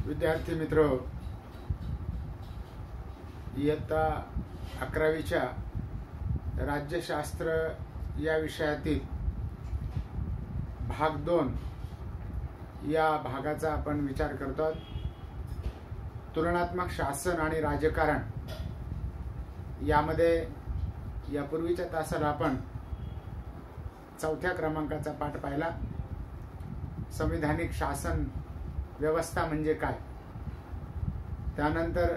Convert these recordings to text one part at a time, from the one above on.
विद्यार्थी मित्र, इयत्ता 11वीच्या राज्यशास्त्र या विषयातील भाग 2 या भागाचा आपण विचार करतो। तुलनात्मक शासन आणि राजकारण यामध्ये यापूर्वीच्या तासाला आपण 4थ्या क्रमांकाचा पाठ पाहिला। संविधानिक शासन व्यवस्था म्हणजे काय, त्यानंतर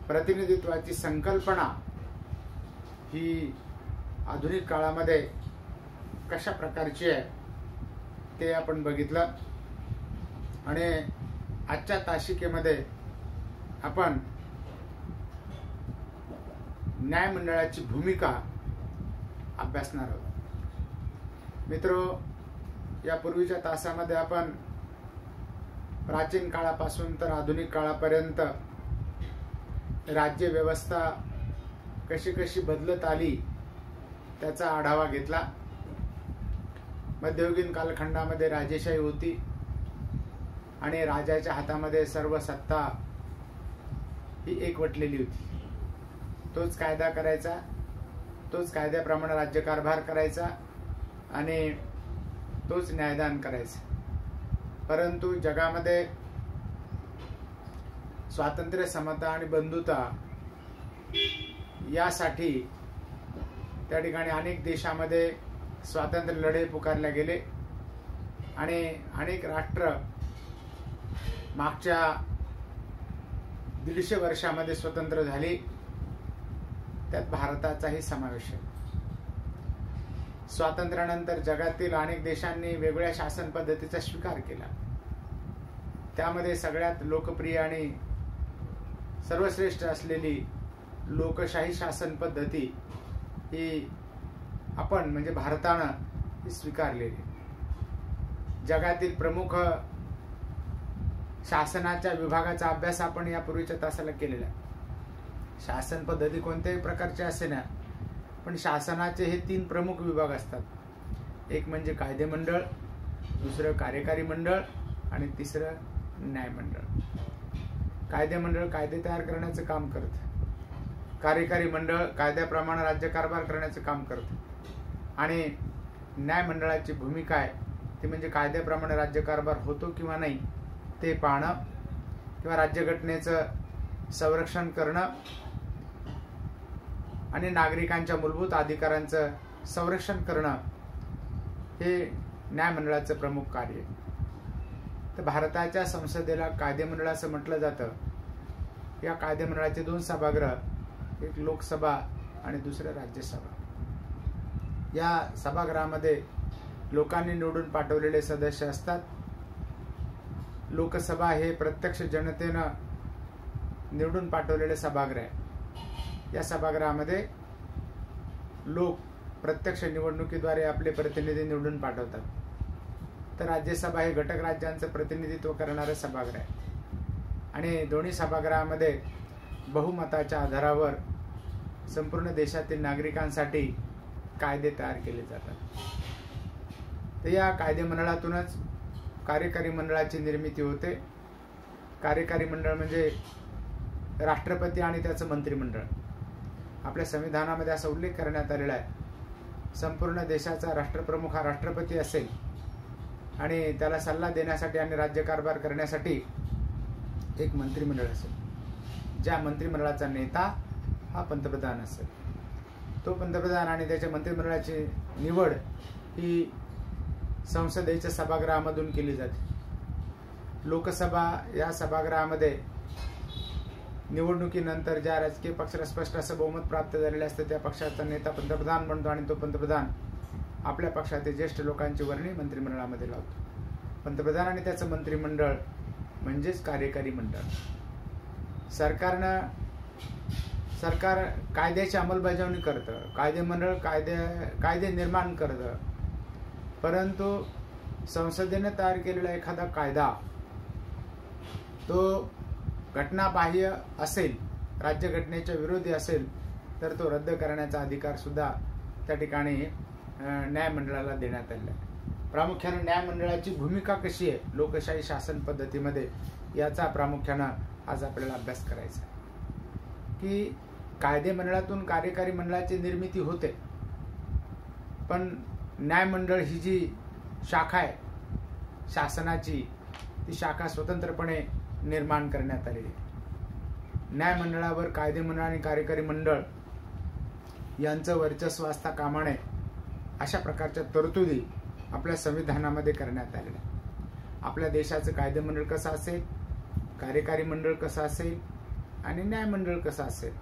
प्रतिनिधित्वाची संकल्पना ही आधुनिक काळामध्ये कशा प्रकारची आहे ते आपण बघितलं। आणि आजच्या तासिकेमध्ये आपण न्यायमंडळाची भूमिका अभ्यासणार आहोत। मित्रो, यापूर्वीच्या तासामध्ये आपण प्राचीन काळापासून तर आधुनिक काळापर्यंत राज्य व्यवस्था कशी कशी बदलत आली त्याचा आढावा घेतला। मध्ययुगीन कालखंडामध्ये राजेशाही होती आणि राजाच्या हातामध्ये सर्व सत्ता ही एकवटलेली होती। तोच कायदा करायचा, तोच कायद्याप्रमाणे राज्यकारभार करायचा आणि तोच न्यायदान करायचा। परंतु जगामध्ये स्वातंत्र्य, समता आणि बंधुता यासाठी त्या ठिकाणी अनेक देशामध्ये स्वातंत्र्य लढे पुकारले गेले आणि अनेक राष्ट्र मागच्या 150 वर्षामध्ये स्वतंत्र झाली, त्यात भारताचाही समावेश आहे। स्वातंत्र्यानंतर जगातील अनेक देशांनी वेगवेगळ्या शासन पद्धतीचा स्वीकार केला। त्यामध्ये सगळ्यात लोकप्रिय आणि सर्वश्रेष्ठ असलेली लोकशाही शासन पद्धती ही आपण म्हणजे भारताने स्वीकारलेली। जगातील प्रमुख शासनाच्या विभागाचा अभ्यास आपण यापूर्वीच्या तासाला केलेला आहे। शासन पद्धती कोणत्याही प्रकारची असे ना, पण शासनाचे हे 3 प्रमुख विभाग असतात। एक म्हणजे कायदे मंडळ, दुसरं कार्यकारी मंडळ आणि तिसरं न्यायमंडळ। कायदे मंडळ कायदे तयार करण्याचं काम करतं, कार्यकारी मंडळ कायद्याप्रमाणे राज्यकारभार करण्याचं काम करतं आणि न्यायमंडळाची भूमिका आहे ती म्हणजे कायद्याप्रमाणे राज्यकारभार होतो किंवा नाही ते पाहणं किंवा राज्यघटनेचं संरक्षण करणं आणि नागरिकांच्या मूलभूत अधिकारांचं संरक्षण करणं हे न्यायमंडळाचं प्रमुख कार्य आहे। तर भारताच्या संसदेला कायदेमंडळ असं म्हटलं जातं। या कायदेमंडळाचे 2 सभागृह, एक लोकसभा आणि दुसरं राज्यसभा। या सभागृहामध्ये लोकांनी निवडून पाठवलेले सदस्य असतात। लोकसभा हे प्रत्यक्ष जनतेनं निवडून पाठवलेले सभागृह आहे। या सभागृहामध्ये लोक प्रत्यक्ष निवडणुकीद्वारे आपले प्रतिनिधी निवडून पाठवतात। तर राज्यसभा हे घटक राज्यांचं प्रतिनिधित्व करणारे सभागृह आहे आणि दोन्ही सभागृहामध्ये बहुमताच्या आधारावर संपूर्ण देशातील नागरिकांसाठी कायदे तयार केले जातात। तर या कायदे मंडळातूनच कार्यकारी मंडळाची निर्मिती होते। कार्यकारी मंडळ म्हणजे राष्ट्रपती आणि त्याचं मंत्रिमंडळ। आपल्या संविधानामध्ये असा उल्लेख करण्यात आलेला आहे, संपूर्ण देशाचा राष्ट्रप्रमुख हा राष्ट्रपती असेल आणि त्याला सल्ला देण्यासाठी आणि राज्यकारभार करण्यासाठी एक मंत्रिमंडळ असेल। ज्या मंत्रिमंडळाचा नेता हा पंतप्रधान असेल। तो पंतप्रधान आणि त्याच्या मंत्रिमंडळाची निवड ही संसदेच्या सभागृहामधून केली जाते। लोकसभा या सभागृहामध्ये निवडणुकीनंतर ज्या राजकीय पक्षाला स्पष्ट असं बहुमत प्राप्त झालेले असते त्या पक्षाचा नेता पंतप्रधान बनतो आणि तो पंतप्रधान आपल्या पक्षातील ज्येष्ठ लोकांची वर्णी मंत्रिमंडळामध्ये लावतो। पंतप्रधान आणि त्याचं मंत्रिमंडळ म्हणजेच कार्यकारी मंडळ। सरकार कायद्याची अंमलबजावणी करतं, कायदे मंडळ कायदे निर्माण करतं। परंतु संसदेने तयार केलेला एखादा कायदा तो घटनाबाह्य असेल, राज्यघटनेच्या विरोधी असेल तर तो रद्द करण्याचा अधिकार सुद्धा त्या ठिकाणी न्यायमंडळाला देण्यात आलेला आहे। प्रामुख्याने न्यायमंडळाची भूमिका कशी आहे लोकशाही शासन पद्धतीमध्ये, याचा प्रामुख्यानं आज आपल्याला अभ्यास करायचा आहे. की कायदे मंडळातून कार्यकारी मंडळाची निर्मिती होते, पण न्यायमंडळ ही जी शाखा आहे शासनाची, ती शाखा स्वतंत्रपणे निर्माण करण्यात आलेली आहे. न्यायमंडळावर कायदे मंडळ आणि कार्यकारी मंडळ यांचं वर्चस्व असता कामा नये अशा प्रकारच्या तरतुदी आपल्या संविधानामध्ये करण्यात आलेल्या आहे. आपल्या देशाचं कायदे मंडळ कसं असेल, कार्यकारी मंडळ कसं असेल आणि न्यायमंडळ कसं असेल,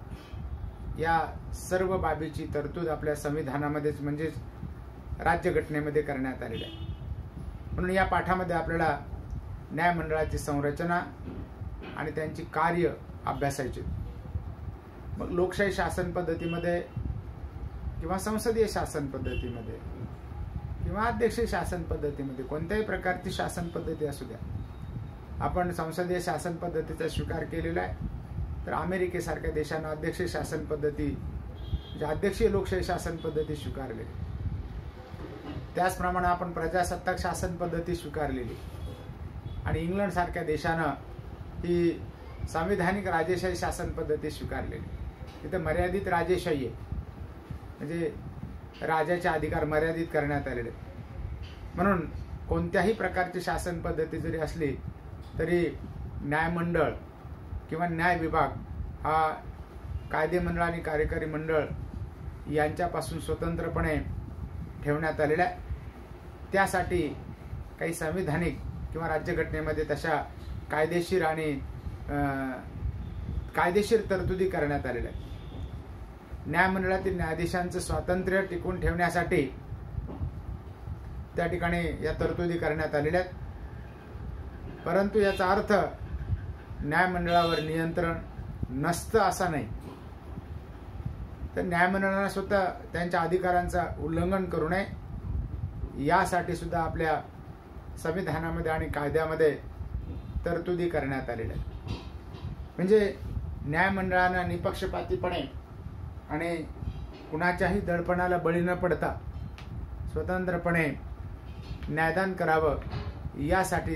या सर्व बाबीची तरतूद आपल्या संविधानामध्येच म्हणजेच राज्यघटनेमध्ये करण्यात आलेली आहे. म्हणून या पाठामध्ये आपल्याला न्यायमंडळाची संरचना आणि त्यांची कार्य अभ्यासायची. मग लोकशाही शासन पद्धतीमध्ये किंवा संसदीय शासन पद्धतीमध्ये किंवा अध्यक्षीय शासन पद्धतीमध्ये कोणत्याही प्रकारची शासन पद्धती असू द्या, आपण संसदीय शासन पद्धतीचा स्वीकार केलेला आहे. तर अमेरिकेसारख्या देशानं अध्यक्षीय शासन पद्धती म्हणजे अध्यक्षीय लोकशाही शासन पद्धती स्वीकारलेली. त्याचप्रमाणे आपण प्रजासत्ताक शासन पद्धती स्वीकारलेली आणि इंग्लंड सारख्या देशानं ही संविधानिक राजेशाही शासन पद्धती स्वीकारलेली. तिथे मर्यादित राजेशाही आहे, म्हणजे राजाचे अधिकार मर्यादित करण्यात आलेले. म्हणून कोणत्याही प्रकारची शासन पद्धती जरी असली तरी न्यायमंडळ किंवा न्याय विभाग हा कायदे मंडळ आणि कार्यकारी मंडळ यांच्यापासून स्वतंत्रपणे ठेवण्यात आलेला आहे. त्यासाठी काही संविधानिक किंवा राज्यघटनेमध्ये तशा कायदेशीर आणि कायदेशीर तरतुदी करण्यात आलेल्या आहेत. न्यायमंडळातील न्यायाधीशांचं स्वातंत्र्य टिकवून ठेवण्यासाठी त्या ठिकाणी या तरतुदी करण्यात आलेल्या आहेत. परंतु याचा अर्थ न्यायमंडळावर नियंत्रण नसतं असा नाही. तर न्यायमंडळाने स्वतः त्यांच्या अधिकारांचं उल्लंघन करू नये यासाठी सुद्धा आपल्या संविधानामध्ये आणि कायद्यामध्ये तरतुदी करण्यात आलेल्या आहेत. म्हणजे न्यायमंडळानं निपक्षपातीपणे आणि कुणाच्याही दडपणाला बळी न पडता स्वतंत्रपणे न्यायदान करावं यासाठी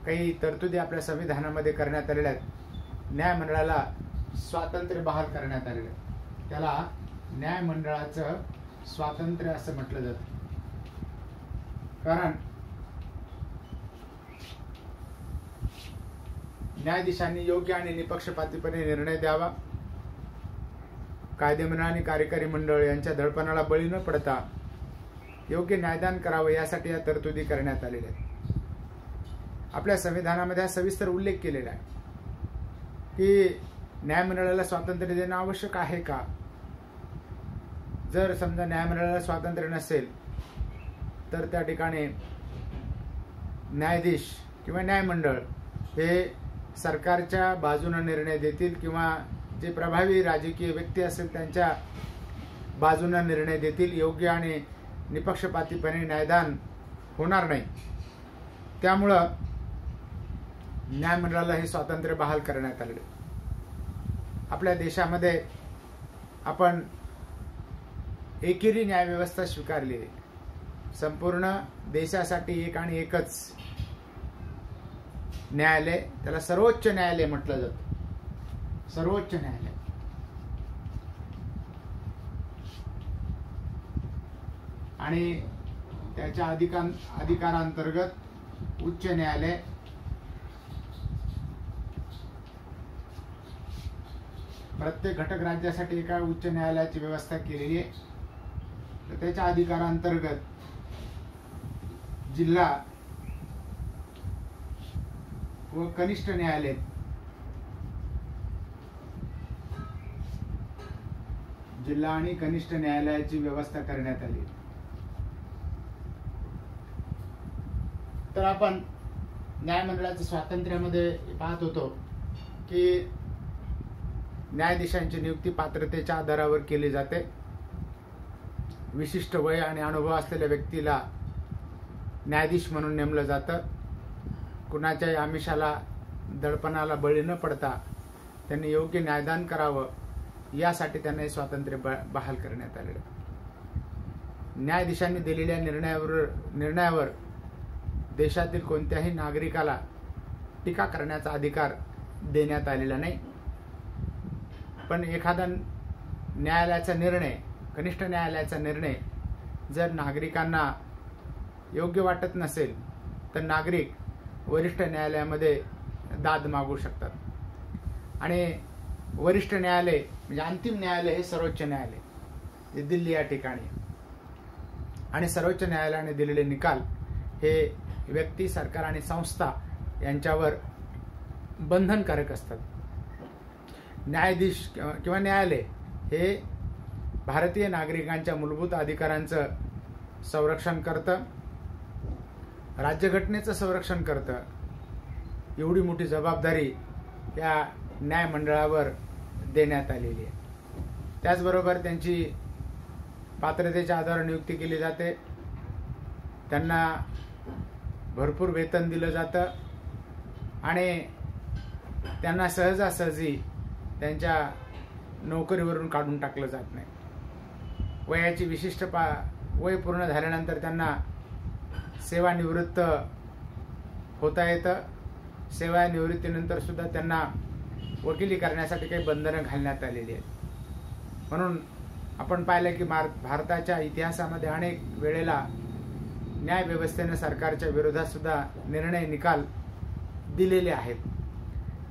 काही तरतुदी आपल्या संविधानामध्ये करण्यात आलेल्या आहेत. न्यायमंडळाला स्वातंत्र्य बहाल करण्यात आलेलं आहे. त्याला न्यायमंडळाचं स्वातंत्र्य असं म्हटलं जातं. कारण न्यायाधीशांनी योग्य आणि निपक्षपातीपणे निर्णय द्यावा, कायदे मंडळ आणि कार्यकारी मंडळ यांच्या दडपणाला बळी न पडता योग्य न्यायदान करावं यासाठी या तरतुदी करण्यात आलेल्या आहेत. आपल्या संविधानामध्ये हा सविस्तर उल्लेख केलेला आहे की न्यायमंडळाला स्वातंत्र्य देणं आवश्यक आहे का. जर समजा न्यायमंडळाला स्वातंत्र्य नसेल तर त्या ठिकाणी न्यायाधीश किंवा न्यायमंडळ हे सरकारच्या बाजूने निर्णय देतील किंवा जे प्रभावी राजकीय व्यक्ती असेल त्यांच्या बाजूने निर्णय देतील. योग्य आणि निपक्षपातीपणे न्यायदान होणार नाही. त्यामुळं न्यायमंडळाला हे स्वातंत्र्य बहाल करण्यात आले. आपल्या देशामध्ये आपण एकेरी न्यायव्यवस्था स्वीकारली आहे. संपूर्ण देशासाठी एक आणि एकच न्यायालय, त्याला सर्वोच्च न्यायालय म्हटलं जातं. सर्वोच्च न्यायालय आणि त्याच्या अधिकारांतर्गत उच्च न्यायालय, प्रत्येक घटक राज्यासाठी एका उच्च न्यायालयाची व्यवस्था केलेली आहे. तर त्याच्या अधिकारांतर्गत जिल्हा व कनिष्ठ न्यायालय, जिल्हा आणि कनिष्ठ न्यायालयाची व्यवस्था करण्यात आली. तर आपण न्यायमंडळाच्या स्वातंत्र्यामध्ये पाहत होतो की न्यायाधीशांची नियुक्ती पात्रतेच्या आधारावर केली जाते. विशिष्ट वय आणि अनुभव असलेल्या व्यक्तीला न्यायाधीश म्हणून नेमलं जातं. कुणाच्याही आमिषाला दडपणाला बळी न पडता त्यांनी योग्य न्यायदान करावं यासाठी त्यांना हे स्वातंत्र्य बहाल करण्यात आलेलं. न्यायाधीशांनी दिलेल्या निर्णयावर देशातील कोणत्याही नागरिकाला टीका करण्याचा अधिकार देण्यात आलेला नाही. पण एखादा न्यायालयाचा निर्णय, कनिष्ठ न्यायालयाचा निर्णय जर नागरिकांना योग्य वाटत नसेल तर नागरिक वरिष्ठ न्यायालयामध्ये दाद मागू शकतात. आणि वरिष्ठ न्यायालय म्हणजे अंतिम न्यायालय हे सर्वोच्च न्यायालय, हे दिल्ली या ठिकाणी. आणि सर्वोच्च न्यायालयाने दिलेले निकाल हे व्यक्ती, सरकार आणि संस्था यांच्यावर बंधनकारक असतात. न्यायाधीश किंवा न्यायालय हे भारतीय नागरिकांच्या मूलभूत अधिकारांचं संरक्षण करतं, राज्यघटनेचं संरक्षण करतं. एवढी मोठी जबाबदारी या न्यायमंडळावर देण्यात आलेली आहे. त्याचबरोबर त्यांची पात्रतेच्या आधारावर नियुक्ती केली जाते, त्यांना भरपूर वेतन दिलं जातं आणि त्यांना सहजासहजी त्यांच्या नोकरीवरून काढून टाकलं जात नाही. वयाची विशिष्ट वय पूर्ण झाल्यानंतर त्यांना सेवानिवृत्त होता येतं. सेवानिवृत्तीनंतर सुद्धा त्यांना वकिली करण्यासाठी काही बंधनं घालण्यात आलेली आहेत. म्हणून आपण पाहिलं की भारताच्या इतिहासामध्ये अनेक वेळेला न्यायव्यवस्थेनं सरकारच्या विरोधात सुद्धा निकाल दिलेले आहेत.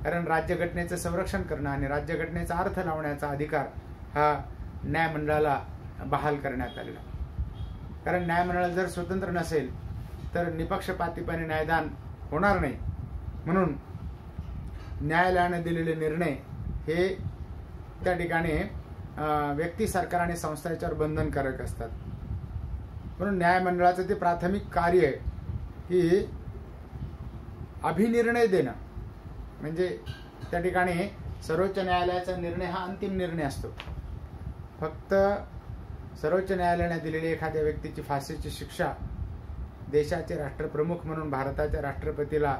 कारण राज्यघटनेचं संरक्षण करणं आणि राज्यघटनेचा अर्थ लावण्याचा अधिकार हा न्यायमंडळाला बहाल करण्यात आलेला. कारण न्यायमंडळ जर स्वतंत्र नसेल तर निपक्षपातीपणे न्यायदान होणार नाही. म्हणून न्यायालयाने दिलेले निर्णय हे त्या ठिकाणी व्यक्ती, सरकार आणि संस्था याच्यावर बंधनकारक असतात. म्हणून न्यायमंडळाचं ते प्राथमिक कार्य आहे की अभिनिर्णय देणं. म्हणजे त्या ठिकाणी सर्वोच्च न्यायालयाचा निर्णय हा अंतिम निर्णय असतो. फक्त सर्वोच्च न्यायालयाने दिलेली एखाद्या व्यक्तीची फाशीची शिक्षा देशाचे राष्ट्रप्रमुख म्हणून भारताच्या राष्ट्रपतीला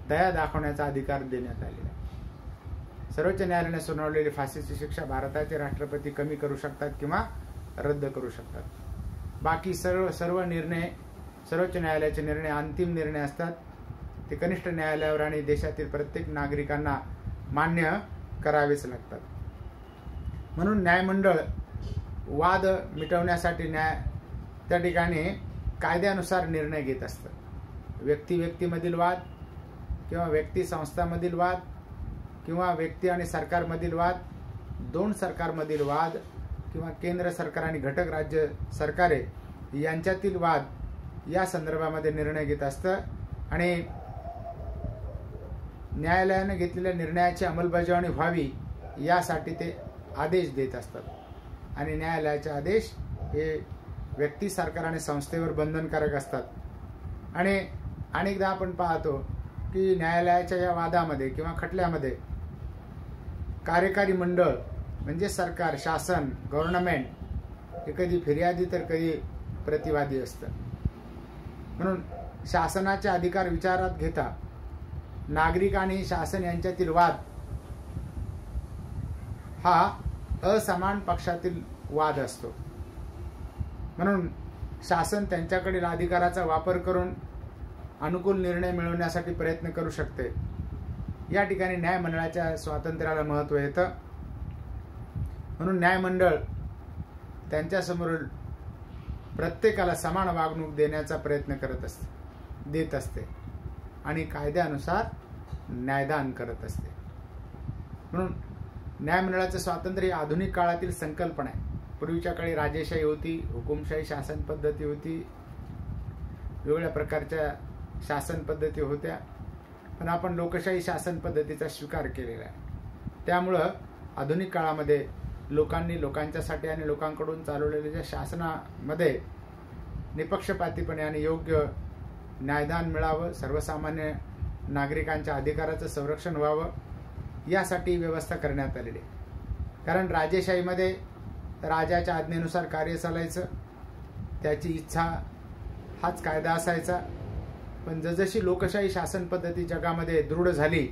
दया दाखवण्याचा अधिकार देण्यात आलेला आहे. सर्वोच्च न्यायालयाने सुनावलेली फाशीची शिक्षा भारताचे राष्ट्रपती कमी करू शकतात किंवा रद्द करू शकतात. बाकी सर्व निर्णय, सर्वोच्च न्यायालयाचे निर्णय अंतिम निर्णय असतात. ते कनिष्ठ न्यायालयावर आणि देशातील प्रत्येक नागरिकांना मान्य करावेच लागतात. म्हणून न्यायमंडळ वाद मिटवण्यासाठी त्या ठिकाणी कायद्यानुसार निर्णय घेत असतं. व्यक्तीमधील वाद किंवा व्यक्ती संस्थांमधील वाद किंवा व्यक्ती आणि सरकारमधील वाद, दोन सरकारमधील वाद किंवा केंद्र सरकार आणि घटक राज्य सरकारे यांच्यातील वाद या संदर्भामध्ये निर्णय घेत असतं. आणि न्यायालयाने घेतलेल्या निर्णयाची अंमलबजावणी व्हावी यासाठी ते आदेश देत असतात. आणि न्यायालयाचे आदेश हे व्यक्ती, सरकार आणि संस्थेवर बंधनकारक असतात. आणि अनेकदा आपण पाहतो की न्यायालयाच्या या वादामध्ये किंवा खटल्यामध्ये कार्यकारी मंडळ म्हणजे सरकार, शासन, गव्हर्नमेंट हे कधी फिर्यादी तर कधी प्रतिवादी असतं. म्हणून शासनाचे अधिकार विचारात घेता नागरिक आणि शासन यांच्यातील वाद हा असमान पक्षातील वाद असतो. म्हणून शासन त्यांच्याकडील अधिकाराचा वापर करून अनुकूल निर्णय मिळवण्यासाठी प्रयत्न करू शकते. या ठिकाणी न्यायमंडळाच्या स्वातंत्र्याला महत्त्व येतं. म्हणून न्यायमंडळ त्यांच्यासमोर प्रत्येकाला समान वागणूक देण्याचा प्रयत्न देत असते आणि कायद्यानुसार न्यायदान करत असते. म्हणून न्यायमंडळाचं स्वातंत्र्य आधुनिक काळातील संकल्पना आहे. पूर्वीच्या काळी राजेशाही होती, हुकुमशाही शासन पद्धती होती, वेगवेगळ्या प्रकारच्या शासन पद्धती होत्या. पण आपण लोकशाही शासन पद्धतीचा स्वीकार केलेला आहे. त्यामुळं आधुनिक काळामध्ये लोकांनी लोकांच्यासाठी आणि लोकांकडून चालवलेल्या शासनामध्ये निपक्षपातीपणे आणि योग्य न्यायदान मिळावं, सर्वसामान्य नागरिकांच्या अधिकाराचं संरक्षण व्हावं यासाठी व्यवस्था करण्यात आलेली आहे. कारण राजेशाहीमध्ये राजाच्या आज्ञेनुसार कार्य चालायचं, त्याची इच्छा हाच कायदा असायचा. पण जसजशी लोकशाही शासन पद्धती जगामध्ये दृढ झाली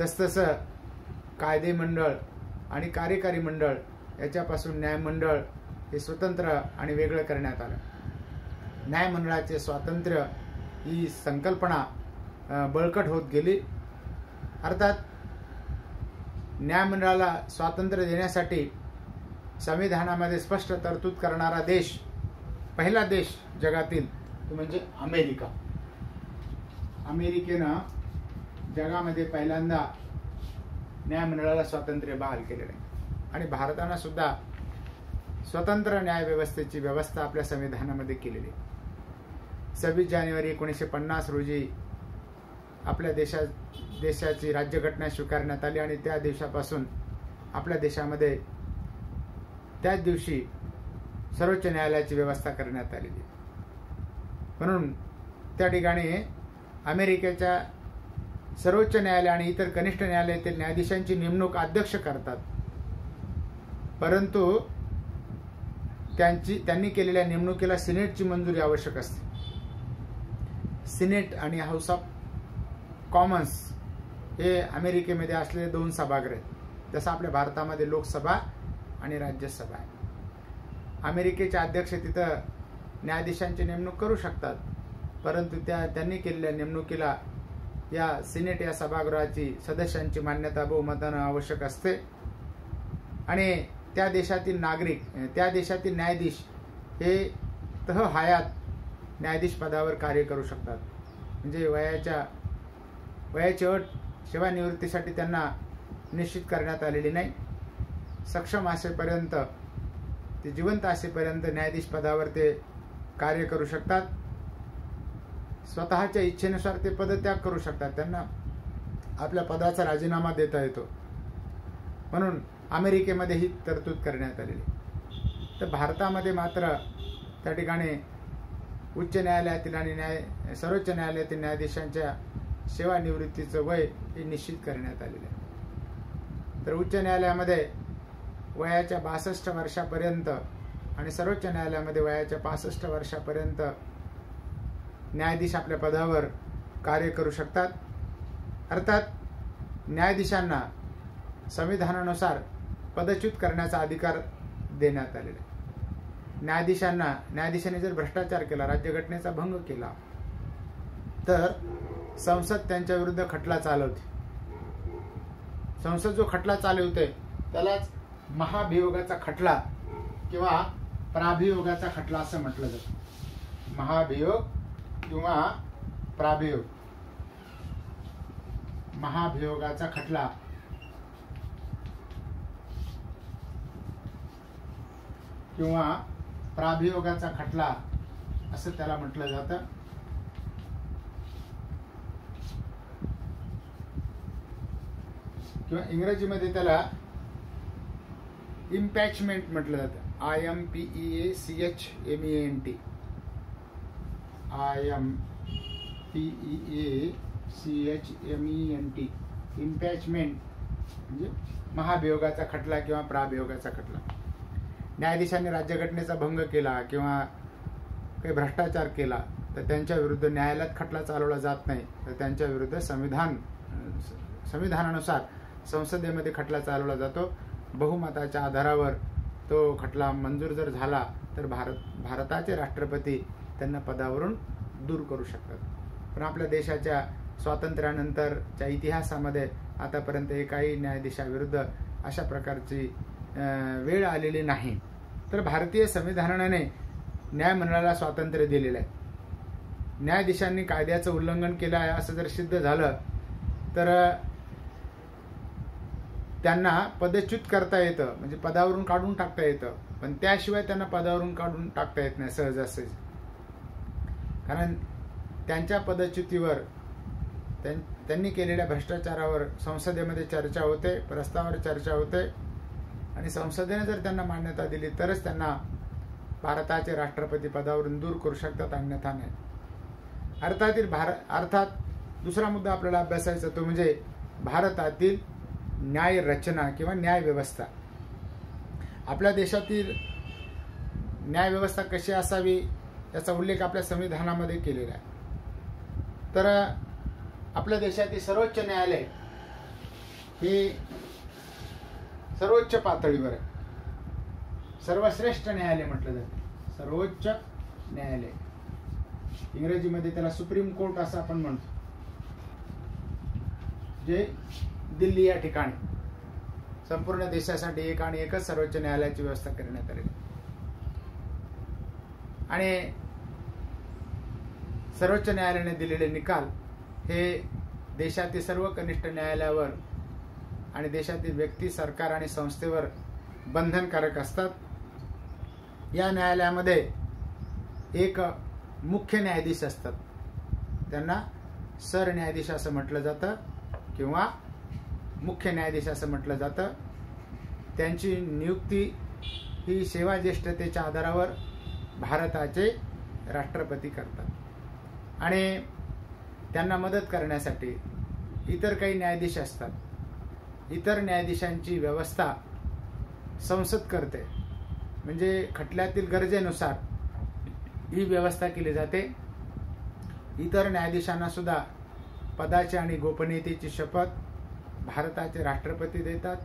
तसतसं कायदे मंडळ आणि कार्यकारी मंडळ याच्यापासून न्यायमंडळ हे स्वतंत्र आणि वेगळं करण्यात आलं. न्यायमंडळाचे स्वातंत्र्य ही संकल्पना बळकट होत गेली. अर्थात न्यायमंडळाला स्वातंत्र्य देण्यासाठी संविधानामध्ये स्पष्ट तरतूद करणारा देश, पहिला देश जगातील तो म्हणजे अमेरिका. अमेरिकेनं जगामध्ये पहिल्यांदा न्यायमंडळाला स्वातंत्र्य बहाल केलेलं आहे. आणि भारतानं सुद्धा स्वतंत्र न्यायव्यवस्थेची व्यवस्था आपल्या संविधानामध्ये केलेली आहे. 26 जानेवारी 1950 रोजी आपल्या देशाची राज्यघटना स्वीकारण्यात आली आणि त्या दिवसापासून आपल्या देशामध्ये त्याच दिवशी सर्वोच्च न्यायालयाची व्यवस्था करण्यात आलेली. म्हणून त्या ठिकाणी अमेरिकेच्या सर्वोच्च न्यायालय आणि इतर कनिष्ठ न्यायालयातील न्यायाधीशांची नेमणूक अध्यक्ष करतात, परंतु त्यांनी केलेल्या नेमणुकीला सिनेटची मंजुरी आवश्यक असते. सिनेट आणि हाऊस ऑफ कॉमन्स हे अमेरिकेमध्ये असलेले 2 सभागृह आहेत. जसं आपल्या भारतामध्ये लोकसभा आणि राज्यसभा आहे. अमेरिकेचे अध्यक्ष तिथं न्यायाधीशांची नेमणूक करू शकतात, परंतु त्यांनी केलेल्या नेमणुकीला या सिनेट या सभागृहाची सदस्यांची मान्यता बहुमतानं आवश्यक असते. आणि त्या देशातील नागरिक, त्या देशातील न्यायाधीश हे हयात न्यायाधीश पदावर कार्य करू शकतात. म्हणजे वयाची अट सेवानिवृत्तीसाठी त्यांना निश्चित करण्यात आलेली नाही. सक्षम असेपर्यंत, ते जिवंत असेपर्यंत न्यायाधीश पदावर ते कार्य करू शकतात. स्वतःच्या इच्छेनुसार ते पदत्याग करू शकतात. त्यांना आपल्या पदाचा राजीनामा देता येतो. म्हणून अमेरिकेमध्ये ही तरतूद करण्यात आलेली. तर भारतामध्ये मात्र त्या ठिकाणी उच्च न्यायालयातील आणि सर्वोच्च न्यायालयातील न्यायाधीशांच्या सेवानिवृत्तीचं वय हे निश्चित करण्यात आलेलं आहे. तर उच्च न्यायालयामध्ये वयाच्या 62 वर्षापर्यंत आणि सर्वोच्च न्यायालयामध्ये वयाच्या 65 वर्षापर्यंत न्यायाधीश आपल्या पदावर कार्य करू शकतात. अर्थात न्यायाधीशांना संविधानानुसार पदच्युत करण्याचा अधिकार देण्यात आलेला आहे. न्यायाधीशाने जर भ्रष्टाचार केला, राज्यघटनेचा भंग केला, तर संसद त्यांच्या विरुद्ध खटला चालवते. संसद जो खटला चालवते त्यालाच महाभियोगाचा खटला किंवा प्राभियोगाचा खटला असं म्हटलं जातं. महाभियोग किंवा प्राभियोग. महाभियोगाचा खटला किंवा प्राभियोगाचा खटला असं त्याला म्हटलं जातं. किंवा इंग्रजीमध्ये त्याला इम्पॅचमेंट म्हटलं जातं. IMPEACHMENT. IMPEACHMENT. इम्पॅचमेंट म्हणजे महाभियोगाचा खटला किंवा प्राभियोगाचा खटला. न्यायाधीशांनी राज्यघटनेचा भंग केला किंवा काही भ्रष्टाचार केला तर त्यांच्या विरुद्ध न्यायालयात खटला चालवला जात नाही, तर त्यांच्या विरुद्ध संविधानानुसार संसदेमध्ये खटला चालवला जातो. बहुमताच्या आधारावर तो खटला मंजूर जर झाला तर भारताचे राष्ट्रपती त्यांना पदावरून दूर करू शकतात. पण आपल्या देशाच्या स्वातंत्र्यानंतरच्या इतिहासामध्ये आतापर्यंत एकाही न्यायाधीशाविरुद्ध अशा प्रकारची वेळ आलेली नाही. तर भारतीय संविधानाने न्यायमंडळाला स्वातंत्र्य दिलेलं आहे. न्यायाधीशांनी कायद्याचं उल्लंघन केलं आहे असं जर सिद्ध झालं तर त्यांना पदच्युत करता येतं, म्हणजे पदावरून काढून टाकता येतं. पण त्याशिवाय त्यांना पदावरून काढून टाकता येत नाही सहजासहजी. कारण त्यांच्या पदच्युतीवर, त्यांनी केलेल्या भ्रष्टाचारावर संसदेमध्ये चर्चा होते, प्रस्तावावर चर्चा होते आणि संसदेने जर त्यांना मान्यता दिली तरच त्यांना भारताचे राष्ट्रपती पदावरून दूर करू शकतात, अन्यथा नाही. अर्थात दुसरा मुद्दा आपल्याला अभ्यासायचा तो म्हणजे भारतातील न्याय रचना किंवा न्याय व्यवस्था. आपल्या देशातील न्याय व्यवस्था कशी असावी याचा उल्लेख आपल्या संविधानामध्ये केलेला आहे. तर आपल्या देशातील सर्वोच्च न्यायालय हे सर्वोच्च पातळीवर आहे. सर्वश्रेष्ठ न्यायालय म्हटलं जातं, सर्वोच्च न्यायालय. इंग्रजीमध्ये त्याला सुप्रीम कोर्ट असं आपण म्हणतो, जे दिल्ली या ठिकाणी संपूर्ण देशासाठी एक आणि एकच सर्वोच्च न्यायालयाची व्यवस्था करण्यात आली. आणि सर्वोच्च न्यायालयाने दिलेले निकाल हे देशातील सर्व कनिष्ठ न्यायालयावर आणि देशातील व्यक्ती, सरकार आणि संस्थेवर बंधनकारक असतात. या न्यायालयामध्ये एक मुख्य न्यायाधीश असतात, त्यांना सरन्यायाधीश असं म्हटलं जातं किंवा मुख्य न्यायाधीश असं म्हटलं जातं. त्यांची नियुक्ती ही सेवाज्येष्ठतेच्या आधारावर भारताचे राष्ट्रपती करतात आणि त्यांना मदत करण्यासाठी इतर काही न्यायाधीश असतात. इतर न्यायाधीशांची व्यवस्था संसद करते, म्हणजे खटल्यातील गरजेनुसार ही व्यवस्था केली जाते. इतर न्यायाधीशांना सुद्धा पदाची आणि गोपनीयतेची शपथ भारताचे राष्ट्रपती देतात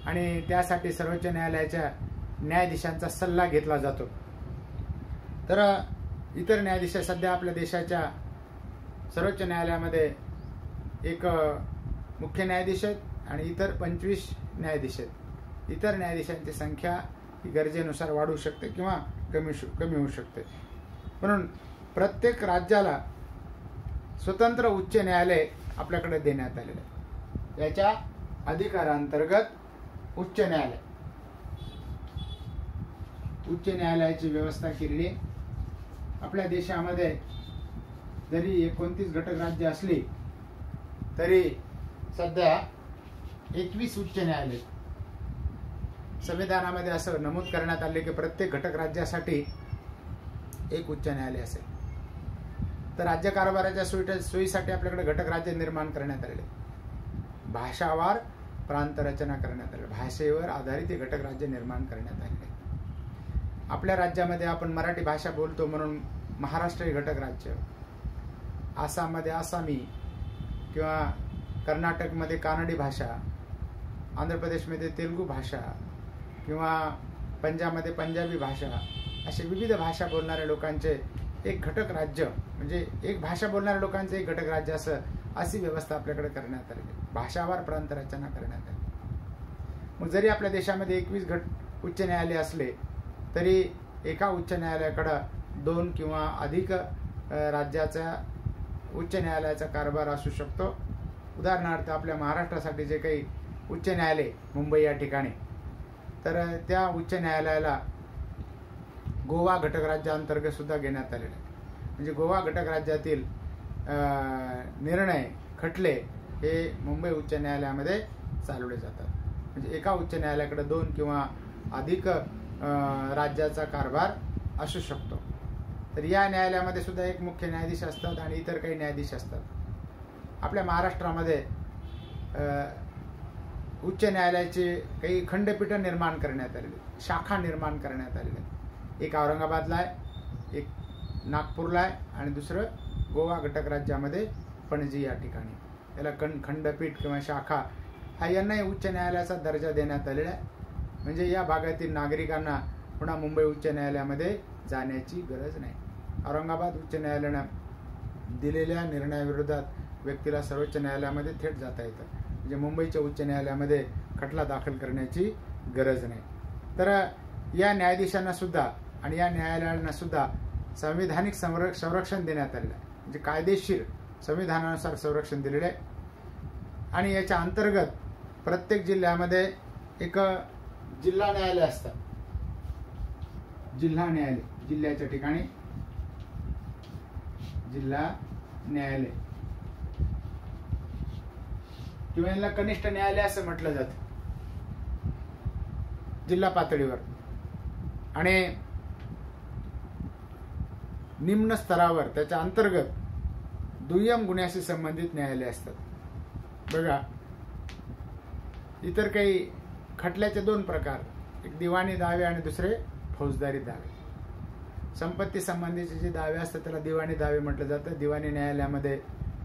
आणि त्यासाठी सर्वोच्च न्यायालयाच्या न्यायाधीशांचा सल्ला घेतला जातो. तर इतर न्यायाधीश सध्या आपल्या देशाच्या सर्वोच्च न्यायालयामध्ये एक मुख्य न्यायाधीश आहेत आणि इतर 25 न्यायाधीश आहेत. इतर न्यायाधीशांची संख्या ही गरजेनुसार वाढू शकते किंवा कमी होऊ शकते. म्हणून प्रत्येक राज्याला स्वतंत्र उच्च न्यायालय आपल्याकडे देण्यात आलेलं आहे. याच्या अधिकारांतर्गत उच्च न्यायालयाची व्यवस्था केलेली. आपल्या देशामध्ये जरी 29 घटक राज्य असली तरी सध्या 21 उच्च न्यायालय. संविधानामध्ये असं नमूद करण्यात आले की प्रत्येक घटक राज्यासाठी एक उच्च न्यायालय असेल. तर राज्य कारभाराच्या सोयीसाठी आपल्याकडे घटक राज्य निर्माण करण्यात आले. भाषावार प्रांत रचना करण्यात आली, भाषेवर आधारित हे घटक राज्य निर्माण करण्यात आले. आपल्या राज्यामध्ये आपण मराठी भाषा बोलतो म्हणून महाराष्ट्र हे घटक राज्य, आसाममध्ये आसामी किंवा कर्नाटकमध्ये कानडी भाषा, आंध्र प्रदेशमध्ये तेलुगू भाषा किंवा पंजाबमध्ये पंजाबी भाषा, असे विविध भाषा बोलणाऱ्या लोकांचे एक घटक राज्य, म्हणजे एक भाषा बोलणाऱ्या लोकांचे एक घटक राज्य अशी व्यवस्था आपल्याकडे करण्यात आली. भाषावार प्रांत रचना करण्यात आली. मग जरी आपल्या देशामध्ये 21 उच्च न्यायालय असले तरी एका उच्च न्यायालयाकडे 2 किंवा अधिक राज्याचा उच्च न्यायालयाचा कारभार असू शकतो. उदाहरणार्थ आपल्या महाराष्ट्रासाठी जे काही उच्च न्यायालय मुंबई या ठिकाणी, तर त्या उच्च न्यायालयाला गोवा घटक राज्यांतर्गत सुद्धा घेण्यात आलेलं आहे. म्हणजे गोवा घटक राज्यातील निर्णय खटले हे मुंबई उच्च न्यायालयामध्ये चालवले जातात. म्हणजे एका उच्च न्यायालयाकडे 2 किंवा अधिक राज्याचा कारभार असू शकतो. तर या न्यायालयामध्ये सुद्धा एक मुख्य न्यायाधीश असतात आणि इतर काही न्यायाधीश असतात. आपल्या महाराष्ट्रामध्ये उच्च न्यायालयाचे काही खंडपीठ निर्माण करण्यात आलेले, शाखा निर्माण करण्यात आलेल्या. एक औरंगाबादला आहे, एक नागपूरला आहे आणि दुसरं गोवा घटक राज्यामध्ये पणजी या ठिकाणी. याला खंडपीठ किंवा शाखा हा यांनाही उच्च न्यायालयाचा दर्जा देण्यात आलेला आहे. म्हणजे या भागातील नागरिकांना पुन्हा मुंबई उच्च न्यायालयामध्ये जाण्याची गरज नाही. औरंगाबाद उच्च न्यायालयानं दिलेल्या निर्णयाविरोधात व्यक्तीला सर्वोच्च न्यायालयामध्ये थेट जाता येतं. म्हणजे मुंबईच्या उच्च न्यायालयामध्ये खटला दाखल करण्याची गरज नाही. तर या न्यायाधीशांना सुद्धा आणि या न्यायालयांना सुद्धा संविधानिक संरक्षण देण्यात आलेलं आहे. म्हणजे कायदेशीर संविधानानुसार संरक्षण दिलेलं आहे. आणि याच्या अंतर्गत प्रत्येक जिल्ह्यामध्ये एक जिल्हा न्यायालय असतात. जिल्हा न्यायालय, जिल्ह्याच्या ठिकाणी जिल्हा न्यायालय किंवा यांना कनिष्ठ न्यायालय असं म्हटलं जातं जिल्हा पातळीवर. आणि निम्न स्तरावर त्याच्या अंतर्गत दुय्यम गुन्ह्याशी संबंधित न्यायालय असतात. बघा, इतर काही खटल्याचे 2 प्रकार, एक दिवाणी दावे आणि दुसरे फौजदारी दावे. संपत्ती संबंधीचे जे दावे असतात त्याला दिवाणी दावे म्हटलं जातं. दिवाणी न्यायालयामध्ये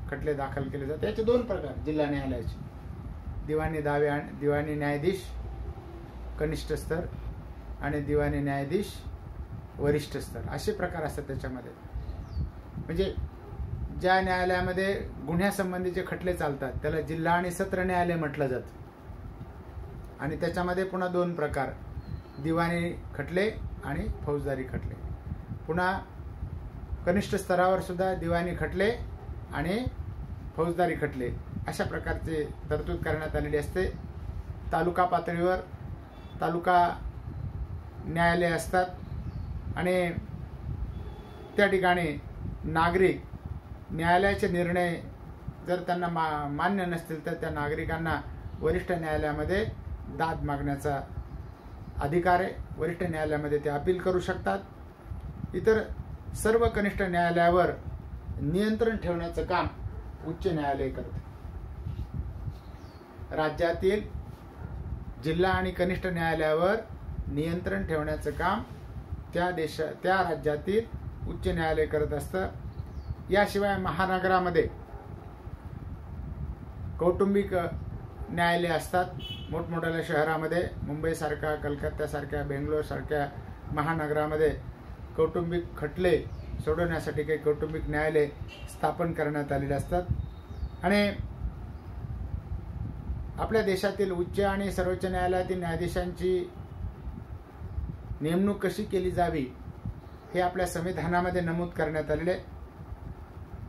खटले दाखल केले जातात. याचे 2 प्रकार जिल्हा न्यायालयाचे, दिवाणी दावे आणि दिवाणी न्यायाधीश कनिष्ठ स्तर आणि दिवाणी न्यायाधीश वरिष्ठ स्तर असे प्रकार असतात त्याच्यामध्ये. म्हणजे ज्या न्यायालयामध्ये गुन्ह्यासंबंधीचे खटले चालतात त्याला जिल्हा आणि सत्र न्यायालय म्हटलं जातं. आणि त्याच्यामध्ये पुन्हा 2 प्रकार, दिवाणी खटले आणि फौजदारी खटले. पुन्हा कनिष्ठ स्तरावर सुद्धा दिवाणी खटले आणि फौजदारी खटले अशा प्रकारचे तरतूद करण्यात आलेली असते. तालुका पातळीवर तालुका न्यायालय असतात आणि त्या ठिकाणी नागरिक न्यायालयाचे निर्णय जर त्यांना मान्य नसतील तर त्या नागरिकांना वरिष्ठ न्यायालयामध्ये दाद मागण्याचा अधिकार आहे. वरिष्ठ न्यायालयामध्ये ते अपील करू शकतात. इतर सर्व कनिष्ठ न्यायालयावर नियंत्रण ठेवण्याचं काम उच्च न्यायालय करते. राज्यातील जिल्हा आणि कनिष्ठ न्यायालयावर नियंत्रण ठेवण्याचं काम त्या राज्यातील उच्च न्यायालय करत असतं. याशिवाय महानगरामध्ये कौटुंबिक न्यायालय असतात. मोठमोठ्या शहरामध्ये मुंबईसारख्या, कलकत्त्यासारख्या, बेंगलोरसारख्या महानगरामध्ये कौटुंबिक खटले सोडवण्यासाठी काही कौटुंबिक न्यायालय स्थापन करण्यात आलेले असतात. आणि आपल्या देशातील उच्च आणि सर्वोच्च न्यायालयातील न्यायाधीशांची नेमणूक कशी केली जावी हे आपल्या संविधानामध्ये नमूद करण्यात आलेले.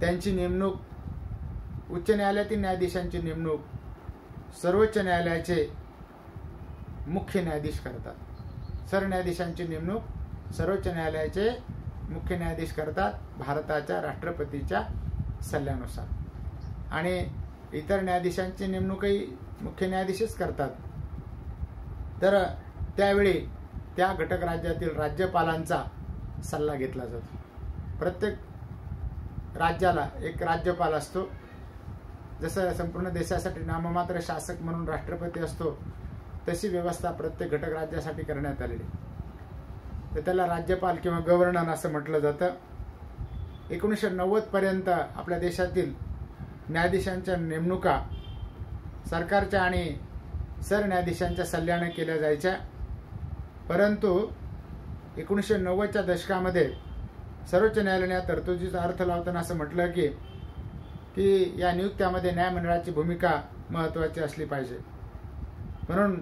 त्यांची नेमणूक उच्च न्यायालयातील न्यायाधीशांची नेमणूक सर्वोच्च न्यायालयाचे मुख्य न्यायाधीश करतात. सरन्यायाधीशांची नेमणूक सर्वोच्च न्यायालयाचे मुख्य न्यायाधीश करतात भारताच्या राष्ट्रपतीच्या सल्ल्यानुसार. आणि इतर न्यायाधीशांची नेमणूकही मुख्य न्यायाधीशच करतात. तर त्यावेळी त्या घटक राज्यातील राज्यपालांचा सल्ला घेतला जातो. प्रत्येक राज्याला एक राज्यपाल असतो. जसं संपूर्ण देशासाठी नाममात्र शासक म्हणून राष्ट्रपती असतो तशी व्यवस्था प्रत्येक घटक राज्यासाठी करण्यात आलेली. तर त्याला राज्यपाल किंवा गव्हर्नर असं म्हटलं जातं. 1990 पर्यंत आपल्या देशातील न्यायाधीशांच्या नेमणुका सरकारच्या आणि सरन्यायाधीशांच्या सल्ल्याने केल्या जायच्या. परंतु 1990च्या दशकामध्ये सर्वोच्च न्यायालयाने या तरतुदीचा अर्थ लावताना असं म्हटलं की या नियुक्त्यामध्ये न्यायमंडळाची भूमिका महत्त्वाची असली पाहिजे. म्हणून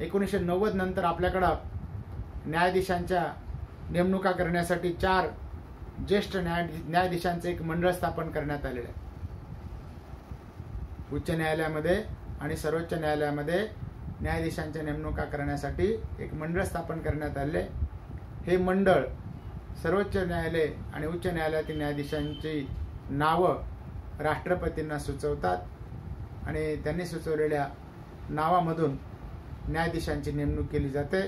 1990 नंतर आपल्याकडं न्यायाधीशांच्या नेमणुका करण्यासाठी 4 ज्येष्ठ न्यायाधीशांचे एक मंडळ स्थापन करण्यात आलेले आहे. उच्च न्यायालयामध्ये आणि सर्वोच्च न्यायालयामध्ये न्यायाधीशांच्या नेमणुका करण्यासाठी एक मंडळ स्थापन करण्यात आले. हे मंडळ सर्वोच्च न्यायालय आणि उच्च न्यायालयातील न्यायाधीशांची नावं राष्ट्रपतींना सुचवतात आणि त्यांनी सुचवलेल्या नावामधून न्यायाधीशांची नेमणूक केली जाते.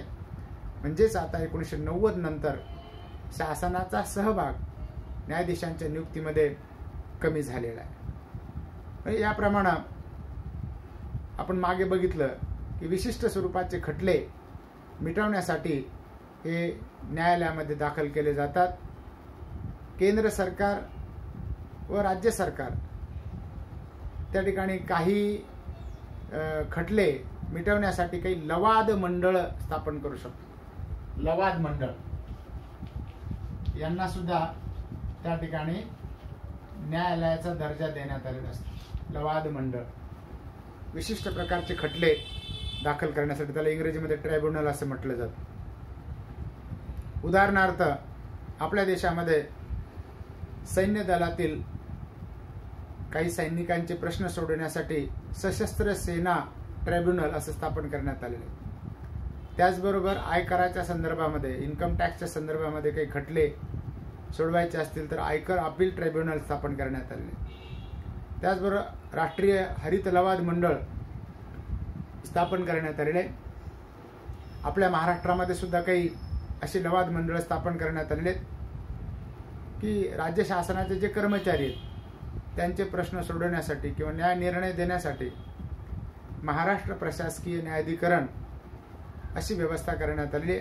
म्हणजेच आता 1990 नंतर शासनाचा सहभाग न्यायाधीशांच्या नियुक्तीमध्ये कमी झालेला आहे. याप्रमाणे आपण मागे बघितलं की विशिष्ट स्वरूपाचे खटले मिटवण्यासाठी हे न्यायालयामध्ये दाखल केले जातात. केंद्र सरकार व राज्य सरकार त्या ठिकाणी काही खटले मिटवण्यासाठी काही लवाद मंडळ स्थापन करू शकतो. लवाद मंडळ यांना सुद्धा त्या ठिकाणी न्यायालयाचा दर्जा देण्यात आलेला असतो. लवाद मंडळ विशिष्ट प्रकारचे खटले दाखल करण्यासाठी, त्याला इंग्रजीमध्ये ट्रायब्युनल असं म्हटलं जातं. उदाहरणार्थ आपल्या देशामध्ये सैन्य दलातील काही सैनिकांचे प्रश्न सोडवण्यासाठी सशस्त्र सेना ट्रायब्युनल असं स्थापन करण्यात आलेले. त्याचबरोबर आयकराच्या संदर्भामध्ये, इन्कम टॅक्सच्या संदर्भामध्ये काही खटले सोडवायचे असतील तर आयकर अपील ट्रायब्युनल स्थापन करण्यात आलेले. त्याचबरोबर राष्ट्रीय हरित लवाद मंडळ स्थापन करण्यात आलेले. आपल्या महाराष्ट्रामध्ये सुद्धा काही अशी लवाद मंडळ स्थापन करण्यात आलेले की राज्य शासनाचे जे कर्मचारी आहेत त्यांचे प्रश्न सोडवण्यासाठी किंवा न्याय निर्णय देण्यासाठी महाराष्ट्र प्रशासकीय न्यायाधिकरण अशी व्यवस्था करण्यात आली.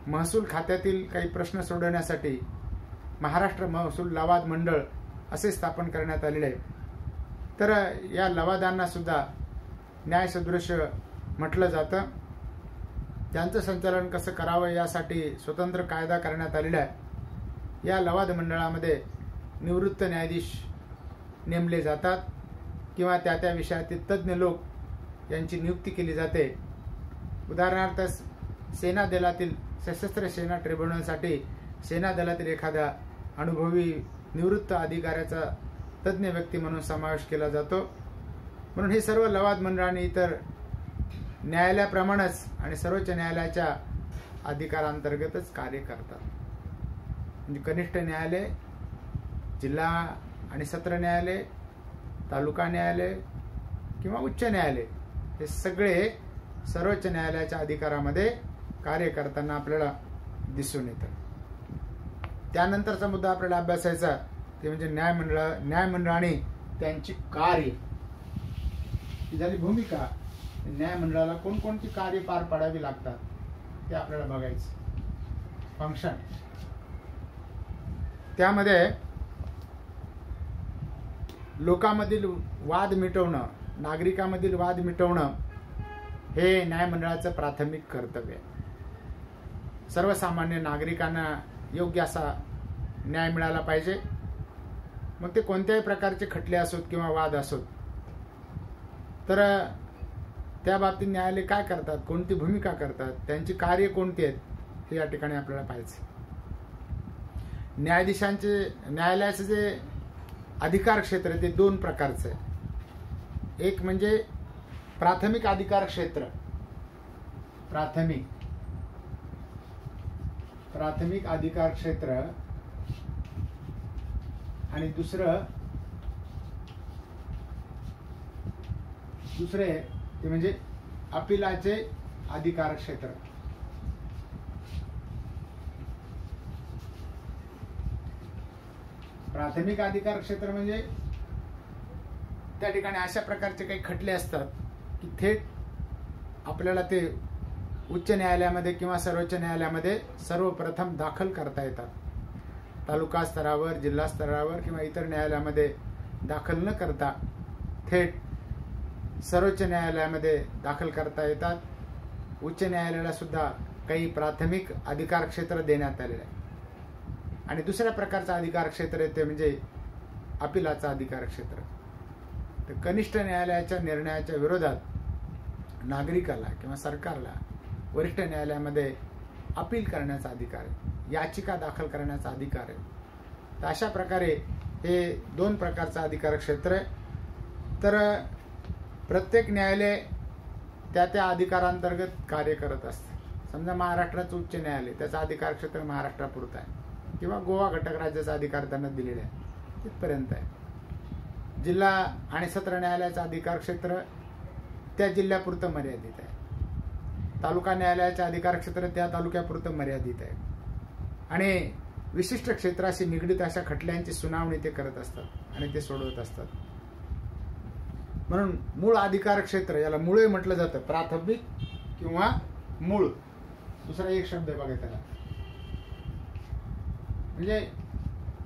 महसूल खात्यातील काही प्रश्न सोडवण्यासाठी महाराष्ट्र महसूल लवाद मंडळ असे स्थापन करण्यात आलेले आहे. तर या लवादांना सुद्धा न्यायसदृश म्हटलं जातं. त्यांचं संचालन कसं करावं यासाठी स्वतंत्र कायदा करण्यात आलेला आहे। या लवाद मंडळामध्ये निवृत्त न्यायाधीश नेमले जातात किंवा त्या त्या विषयातील तज्ज्ञ लोक यांची नियुक्ती केली जाते। उदाहरणार्थ सेना दलातील सशस्त्र सेना ट्रिब्युनलसाठी सेना दलातील एखाद्या अनुभवी निवृत्त अधिकाऱ्याचा तज्ज्ञ व्यक्ती म्हणून समावेश केला जातो। म्हणून हे सर्व लवाद मंडळाने इतर न्यायालयाप्रमाणेच आणि सर्वोच्च न्यायालयाच्या अधिकारांतर्गतच कार्य करतात। म्हणजे कनिष्ठ न्यायालय, जिल्हा आणि सत्र न्यायालय, तालुका न्यायालय किंवा उच्च न्यायालय हे सगळे सर्वोच्च न्यायालयाच्या अधिकारामध्ये कार्य करताना आपल्याला दिसून येतं। त्यानंतरचा मुद्दा आपल्याला अभ्यासायचा ते म्हणजे न्यायमंडळाने त्यांची कार्य, ही झाली भूमिका। न्यायमंडळाला कोणकोणती कार्य पार पाडावी लागतात ते आपल्याला बघायचं। फंक्शन, त्यामध्ये लोकांमधील वाद मिटवणं, नागरिकांमधील वाद मिटवणं हे न्यायमंडळाचं प्राथमिक कर्तव्य आहे। सर्वसामान्य नागरिकांना योग्य असा न्याय मिळाला पाहिजे। मग ते कोणत्याही प्रकारचे खटले असोत किंवा वाद असोत, तर त्या बाबतीत न्यायालय काय करतात, कोणती भूमिका करतात, त्यांची कार्य कोणती आहेत हे या ठिकाणी आपल्याला पाहायचं। न्यायालयाचे जे अधिकार क्षेत्र ते दोन प्रकारचे आहे। एक म्हणजे प्राथमिक अधिकार क्षेत्र, प्राथमिक अधिकार क्षेत्र, आणि दुसरे ते म्हणजे अपिलाचे अधिकार क्षेत्र। प्राथमिक अधिकार क्षेत्र म्हणजे त्या ठिकाणी अशा प्रकारचे काही खटले असतात की थेट आपल्याला ते उच्च न्यायालयामध्ये किंवा सर्वोच्च न्यायालयामध्ये सर्वप्रथम दाखल करता येतात। तालुका स्तरावर, जिल्हा स्तरावर किंवा इतर न्यायालयामध्ये दाखल न करता थेट सर्वोच्च न्यायालयामध्ये दाखल करता येतात। उच्च न्यायालयाला सुद्धा काही प्राथमिक अधिकार क्षेत्र देण्यात आलेले आहे। आणि दुसऱ्या प्रकारचा अधिकार क्षेत्र आहे ते म्हणजे अपिलाचा अधिकार क्षेत्र। तर कनिष्ठ न्यायालयाच्या निर्णयाच्या विरोधात नागरिकाला किंवा सरकारला वरिष्ठ न्यायालयामध्ये अपील करण्याचा अधिकार आहे, याचिका दाखल करण्याचा अधिकार आहे। तर अशा प्रकारे हे दोन प्रकारचा अधिकार क्षेत्र आहे। तर प्रत्येक न्यायालय त्या त्या अधिकारांतर्गत कार्य करत असते। समजा महाराष्ट्राचं उच्च न्यायालय, त्याचा अधिकार क्षेत्र महाराष्ट्रापुरता आहे किंवा गोवा घटक राज्याचा अधिकार त्यांना दिलेला आहे तिथपर्यंत आहे। जिल्हा आणि सत्र न्यायालयाचा अधिकार क्षेत्र त्या जिल्ह्यापुरतं मर्यादित आहे। तालुका न्यायालयाचे अधिकार क्षेत्र त्या तालुक्यापुरतं मर्यादित आहे। आणि विशिष्ट क्षेत्राशी निगडीत अशा खटल्यांची सुनावणी ते करत असतात आणि ते सोडवत असतात। म्हणून मूळ अधिकार क्षेत्र, याला मूळ म्हटलं जातं, प्राथमिक किंवा मूळ, दुसरा एक शब्द बघा त्याला। म्हणजे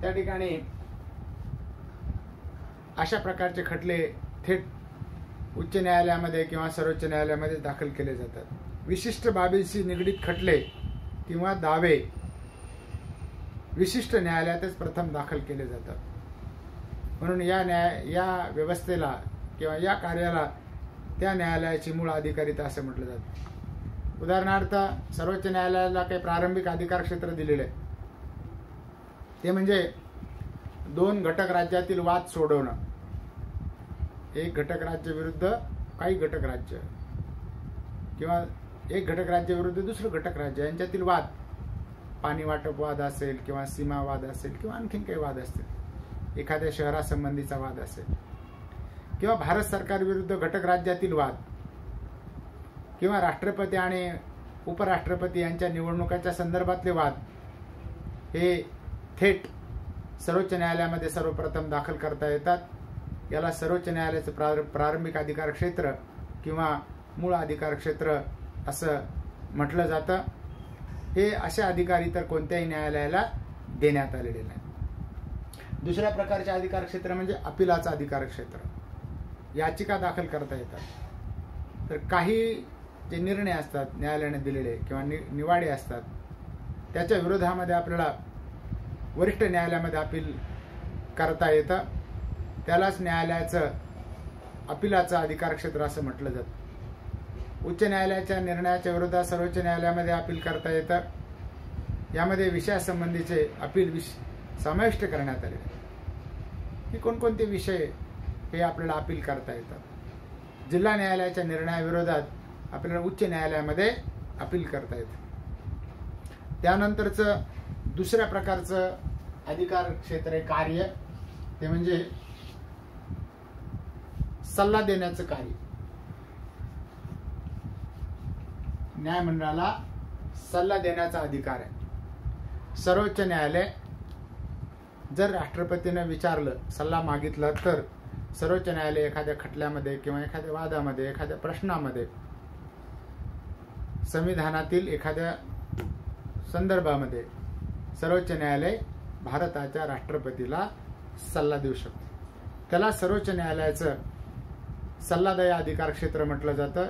त्या ठिकाणी अशा प्रकारचे खटले थेट उच्च न्यायालयामध्ये किंवा सर्वोच्च न्यायालयामध्ये दाखल केले जातात। विशिष्ट बाबींशी निगडीत खटले किंवा दावे विशिष्ट न्यायालयातच प्रथम दाखल केले जातात। म्हणून या व्यवस्थेला किंवा या कार्याला त्या न्यायालयाची मूळ अधिकारिता असं म्हटलं जातं। उदाहरणार्थ सर्वोच्च न्यायालयाला काही प्रारंभिक अधिकार क्षेत्र दिलेले आहे, ते म्हणजे दोन घटक राज्यातील वाद सोडवणं। एक घटक राज्य विरुद्ध काही घटक राज्य किंवा एक घटक राज्य विरुद्ध दुसरं घटक राज्य यांच्यातील वाद, पाणी वाटप वाद असेल किंवा सीमा वाद असेल किंवा आणखीन काही वाद असतील, एखाद्या शहरासंबंधीचा वाद असेल किंवा भारत सरकार विरुद्ध घटक राज्यातील वाद किंवा राष्ट्रपती आणि उपराष्ट्रपती यांच्या निवडणुकांच्या संदर्भातले वाद हे थेट सर्वोच्च न्यायालयामध्ये सर्वप्रथम दाखल करता येतात। याला सर्वोच्च न्यायालयाचं प्रारंभिक अधिकार क्षेत्र किंवा मूळ अधिकार क्षेत्र असं म्हटलं जातं। हे असे अधिकार इतर कोणत्याही न्यायालयाला देण्यात आलेले नाही। दुसऱ्या प्रकारचे अधिकार क्षेत्र म्हणजे अपिलाचा अधिकार क्षेत्र, याचिका दाखल करता येतात। तर काही जे निर्णय असतात न्यायालयाने दिलेले किंवा निवाडे असतात त्याच्या विरोधामध्ये आपल्याला वरिष्ठ न्यायालयामध्ये अपील करता येतं. त्यालाच न्यायालयाचं अपिलाचं अधिकार क्षेत्र असं म्हटलं जातं. उच्च न्यायालयाच्या निर्णयाच्या विरोधात सर्वोच्च न्यायालयामध्ये अपील करता येतं. यामध्ये विषयासंबंधीचे अपील समाविष्ट करण्यात आले. हे कोणकोणते विषय हे आपल्याला अपील करता येतात. जिल्हा न्यायालयाच्या निर्णयाविरोधात आपल्याला उच्च न्यायालयामध्ये अपील करता येतं. त्यानंतरचं दुसऱ्या प्रकारचं अधिकार क्षेत्र आहे कार्य, ते म्हणजे सल्ला देण्याचं कार्य. न्यायमंडळाला सल्ला देण्याचा अधिकार आहे. सर्वोच्च न्यायालय जर राष्ट्रपतीने विचारलं, सल्ला मागितला, तर सर्वोच्च न्यायालय एखाद्या खटल्यामध्ये किंवा एखाद्या वादामध्ये, एखाद्या प्रश्नामध्ये, संविधानातील एखाद्या संदर्भामध्ये सर्वोच्च न्यायालय भारताच्या राष्ट्रपतीला सल्ला देऊ शकते. त्याला सर्वोच्च न्यायालयाचं सल्लादायी अधिकार क्षेत्र म्हटलं जातं.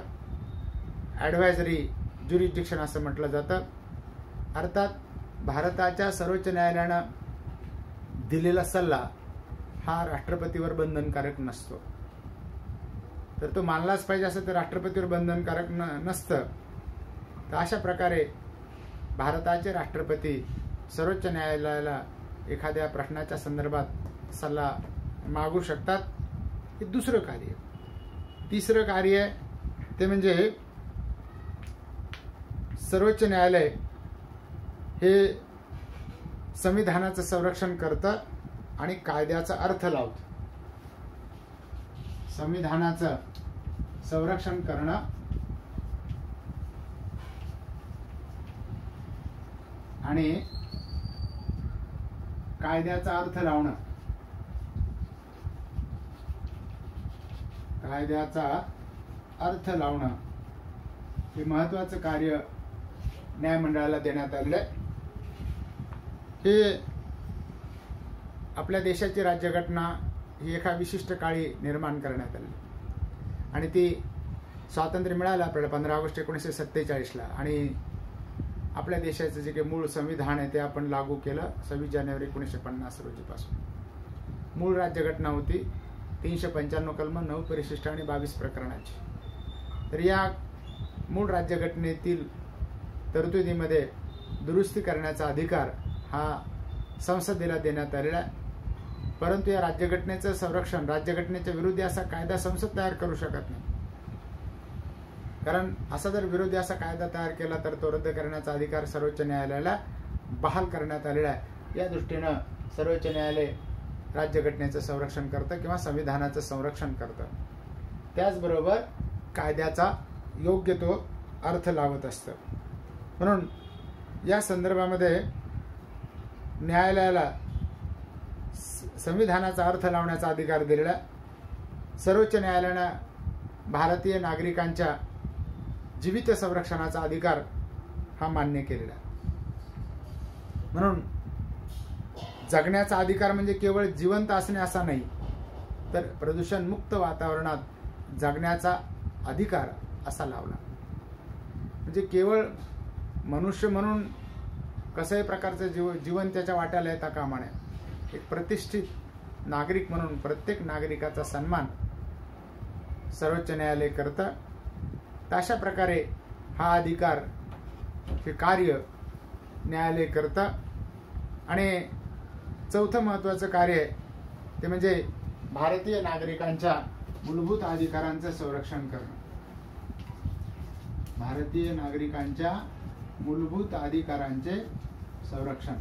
ॲडवायझरी ज्युरिडिक्शन असं म्हटलं जातं. अर्थात भारताच्या सर्वोच्च न्यायालयानं दिलेला सल्ला हा राष्ट्रपतीवर बंधनकारक नसतो. तर तो मानलाच पाहिजे असं तर राष्ट्रपतीवर बंधनकारक नसतं. तर अशा प्रकारे भारताचे राष्ट्रपती सर्वोच्च न्यायालयाला एखाद्या प्रश्नाच्या संदर्भात सल्ला मागू शकतात. हे दुसरं कार्य. तिसरं कार्य ते म्हणजे सर्वोच्च न्यायालय हे संविधानाचं संरक्षण करतं आणि कायद्याचा अर्थ लावतं. संविधानाचं संरक्षण करणं आणि कायद्याचा अर्थ लावणं, कायद्याचा अर्थ लावणं हे महत्वाचं कार्य न्यायमंडळाला देण्यात आले. हे आपल्या देशाची राज्यघटना ही एका विशिष्ट काळी निर्माण करण्यात आली आणि ती स्वातंत्र्य मिळालं आपल्याला 15 ऑगस्ट 1947ला. आणि आपल्या देशाचं जे काही मूळ संविधान आहे ते आपण लागू केलं 26 जानेवारी 1950 रोजीपासून. मूळ राज्यघटना होती 395 कलम, 9 परिशिष्ट आणि 22 प्रकरणाची. तर या मूळ राज्यघटनेतील तरतुदीमध्ये दुरुस्ती करण्याचा अधिकार हा संसदेला देण्यात आलेला आहे. परंतु या राज्यघटनेचं संरक्षण, राज्यघटनेच्या विरोधी असा कायदा संसद तयार करू शकत नाही. कारण असा जर विरोधी असा कायदा तयार केला तर तो रद्द करण्याचा अधिकार सर्वोच्च न्यायालयाला बहाल करण्यात आलेला आहे. या दृष्टीनं सर्वोच्च न्यायालय राज्यघटनेचं संरक्षण करतं किंवा संविधानाचं संरक्षण करतं. त्याचबरोबर कायद्याचा योग्य तो अर्थ लावत असतं. म्हणून या संदर्भामध्ये न्यायालयाला संविधानाचा अर्थ लावण्याचा अधिकार दिलेला. सर्वोच्च न्यायालयानं भारतीय नागरिकांच्या जीवित संरक्षणाचा अधिकार हा मान्य केलेला. म्हणून जगण्याचा अधिकार म्हणजे केवळ जिवंत असणे असा नाही, तर प्रदूषण मुक्त वातावरणात जगण्याचा अधिकार असा लावला. म्हणजे केवळ मनुष्य म्हणून कसल्याही प्रकारचं जीवन त्याच्या वाट्याला येता कामा नये. एक प्रतिष्ठित नागरिक म्हणून प्रत्येक नागरिकाचा सन्मान सर्वोच्च न्यायालय करतं. अशा प्रकारे हा अधिकार हे कार्य न्यायालय करतं. आणि चौथं महत्वाचं कार्य ते म्हणजे भारतीय नागरिकांच्या मूलभूत अधिकारांचं संरक्षण करणं. भारतीय नागरिकांच्या मूलभूत अधिकारांचे संरक्षण.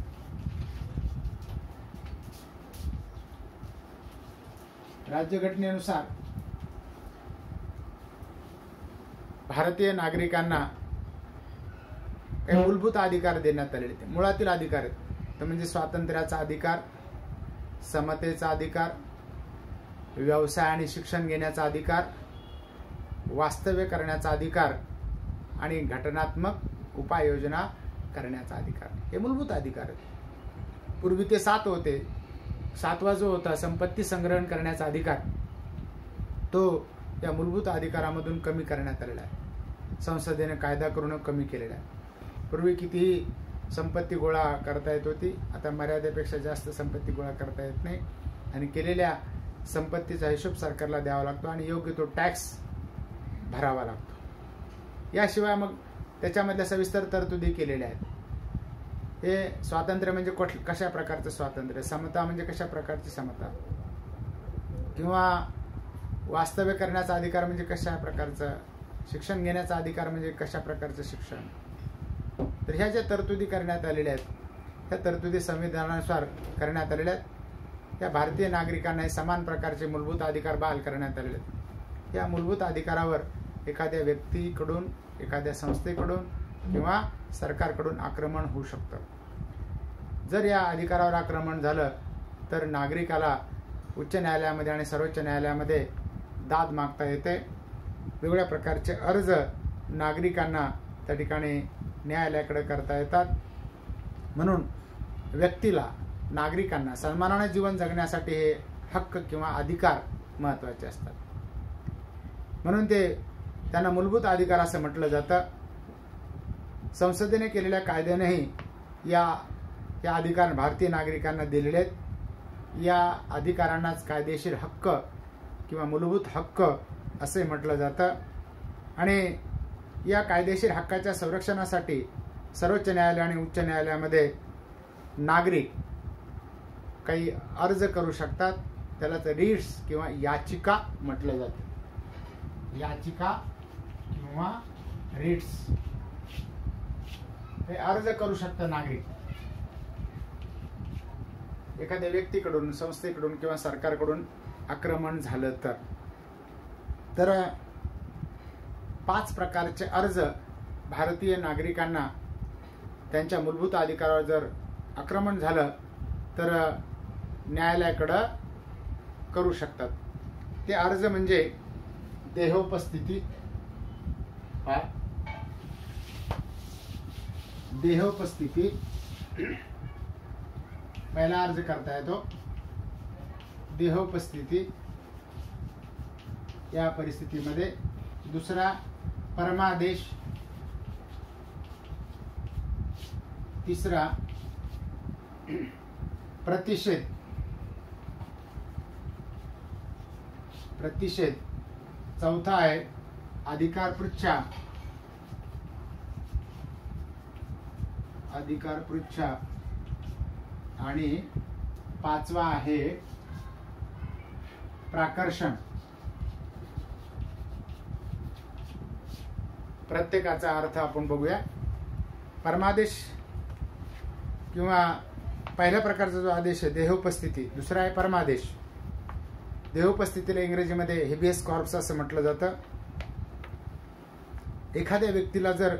राज्यघटनेनुसार भारतीय नागरिकांना काही मूलभूत अधिकार देण्यात आलेले. ते मुळातील अधिकार आहेत. तर म्हणजे स्वातंत्र्याचा अधिकार, समतेचा अधिकार, व्यवसाय आणि शिक्षण घेण्याचा अधिकार, वास्तव्य करण्याचा अधिकार आणि घटनात्मक उपाययोजना करण्याचा अधिकार. हे मूलभूत अधिकार आहेत. पूर्वी ते 7 होते. 7वा जो होता संपत्ती संग्रहण करण्याचा अधिकार, तो त्या मूलभूत अधिकारामधून कमी करण्यात आलेला आहे. संसदेने कायदा करून कमी केलेला आहे. पूर्वी कितीही संपत्ती गोळा करता येत होती, आता मर्यादेपेक्षा जास्त संपत्ती गोळा करता येत नाही आणि केलेल्या संपत्तीचा हिशोब सरकारला द्यावा लागतो आणि योग्य तो टॅक्स भरावा लागतो. याशिवाय मग त्याच्यामधल्या सविस्तर तरतुदी केलेल्या आहेत. हे स्वातंत्र्य म्हणजे कशा प्रकारचं स्वातंत्र्य, समता म्हणजे कशा प्रकारची समता, किंवा वास्तव्य करण्याचा अधिकार म्हणजे कशा प्रकारचं, शिक्षण घेण्याचा अधिकार म्हणजे कशा प्रकारचं शिक्षण. तर ह्या ज्या तरतुदी करण्यात आलेल्या आहेत, त्या तरतुदी संविधानानुसार करण्यात आलेल्या आहेत. त्या भारतीय नागरिकांना समान प्रकारचे मूलभूत अधिकार बहाल करण्यात आलेले आहेत. या मूलभूत अधिकारावर एखाद्या व्यक्तीकडून, एखाद्या संस्थेकडून किंवा सरकारकडून आक्रमण होऊ शकतं. जर या अधिकारावर आक्रमण झालं तर नागरिकाला उच्च न्यायालयामध्ये आणि सर्वोच्च न्यायालयामध्ये दाद मागता येते. वेगवेगळ्या प्रकारचे अर्ज नागरिकांना त्या ठिकाणी न्यायालयाकडे करता येतात. म्हणून व्यक्तीला, नागरिकांना सन्मानाने जीवन जगण्यासाठी हे हक्क किंवा अधिकार महत्त्वाचे असतात. म्हणून त्यांना मूलभूत अधिकार असं म्हटलं जातं. संसदेने केलेल्या कायद्यानेही या अधिकार भारतीय नागरिकांना दिलेले आहेत. या अधिकारांनाच कायदेशीर हक्क किंवा मूलभूत हक्क असे म्हटलं जातं. आणि या कायदेशीर हक्काच्या संरक्षणासाठी सर्वोच्च न्यायालय आणि उच्च न्यायालयामध्ये नागरिक काही अर्ज करू शकतात. त्यालाच रिट्स किंवा याचिका म्हटलं जातं. याचिका किंवा रिट्स हे अर्ज करू शकतं नागरिक एखाद्या व्यक्तीकडून, संस्थेकडून किंवा सरकारकडून आक्रमण झालं तर 5 प्रकारचे अर्ज भारतीय नागरिकांना त्यांच्या मूलभूत अधिकारावर जर आक्रमण झालं तर न्यायालयाकडे करू शकतात. ते अर्ज म्हणजे देहोपस्थिती, देहोपस्थिती पहिला अर्ज करता येतो. देहोपस्थिती या परिस्थितीमध्ये. दुसरा परमादेश. तिसरा प्रतिषेध. चौथा आहे अधिकार पृच्छा आणि 5वा आहे प्राकर्षण. प्रत्येकाचा अर्थ आपण बघूया. परमादेश किंवा पहिल्या प्रकारचा जो आदेश आहे देहोपस्थिती, दुसरा आहे परमादेश. देहोपस्थितीला इंग्रजीमध्ये हेबियस कॉर्प्स असं म्हटलं जातं. एखाद्या व्यक्तीला जर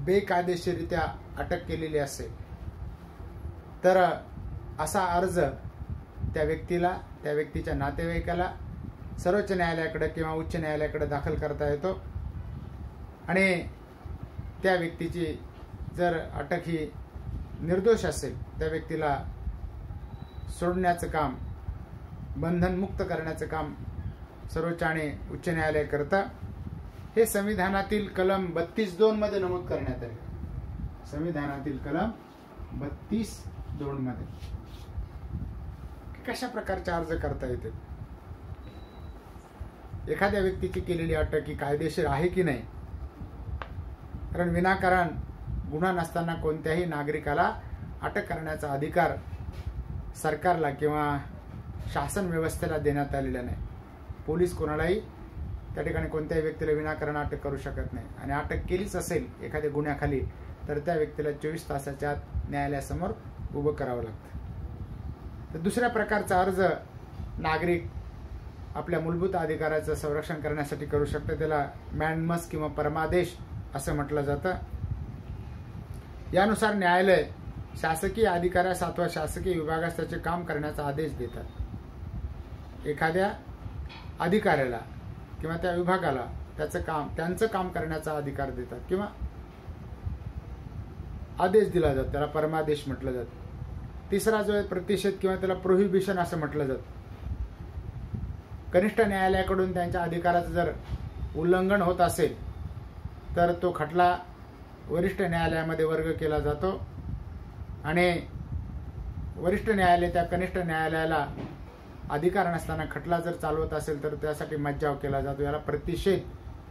बेकायदेशीररित्या अटक केलेली असेल तर असा अर्ज त्या व्यक्तीला, त्या व्यक्तीच्या नातेवाईकाला सर्वोच्च न्यायालयाकडे किंवा उच्च न्यायालयाकडे दाखल करता येतो. आणि त्या व्यक्तीची जर अटक ही निर्दोष असेल, त्या व्यक्तीला सोडण्याचं काम, बंधनमुक्त करण्याचं काम सर्वोच्च आणि उच्च न्यायालय करतं. हे संविधानातील कलम 32(2) मध्ये नमूद करण्यात आले. संविधानातील कलम 32(2) मध्ये कशा प्रकारचे अर्ज करता येते. एखाद्या व्यक्तीची केलेली अटक ही कायदेशीर आहे की नाही. कारण विनाकारण गुन्हा नसताना कोणत्याही नागरिकाला अटक करण्याचा अधिकार सरकारला किंवा शासन व्यवस्थेला देण्यात आलेला नाही. पोलीस कोणालाही त्या ठिकाणी कोणत्याही व्यक्तीला विनाकारण अटक करू शकत नाही. आणि अटक केलीच असेल एखाद्या गुन्ह्याखाली तर त्या व्यक्तीला 24 तासाच्या आत न्यायालयासमोर उभं करावं लागतं. तर दुसऱ्या प्रकारचा अर्ज नागरिक आपल्या मूलभूत अधिकाराचं संरक्षण करण्यासाठी करू शकतो. त्याला मॅनमस किंवा परमादेश असं म्हटलं जातं. यानुसार न्यायालय शासकीय अधिकाऱ्यास अथवा शासकीय विभागास त्याचे काम करण्याचा आदेश देतात. एखाद्या अधिकाऱ्याला किंवा त्या विभागाला त्यांचं काम करण्याचा अधिकार देतात किंवा आदेश दिला जातो. त्याला परमादेश म्हटलं जातं. तिसरा जो आहे प्रतिषेध किंवा त्याला प्रोहिबिशन असं म्हटलं जातं. कनिष्ठ न्यायालयाकडून त्यांच्या अधिकाराचं जर उल्लंघन होत असेल तर तो खटला वरिष्ठ न्यायालयामध्ये वर्ग केला जातो आणि वरिष्ठ न्यायालय त्या कनिष्ठ न्यायालयाला अधिकार नसताना खटला जर चालवत असेल तर त्यासाठी मज्जाव केला जातो. याला प्रतिषेध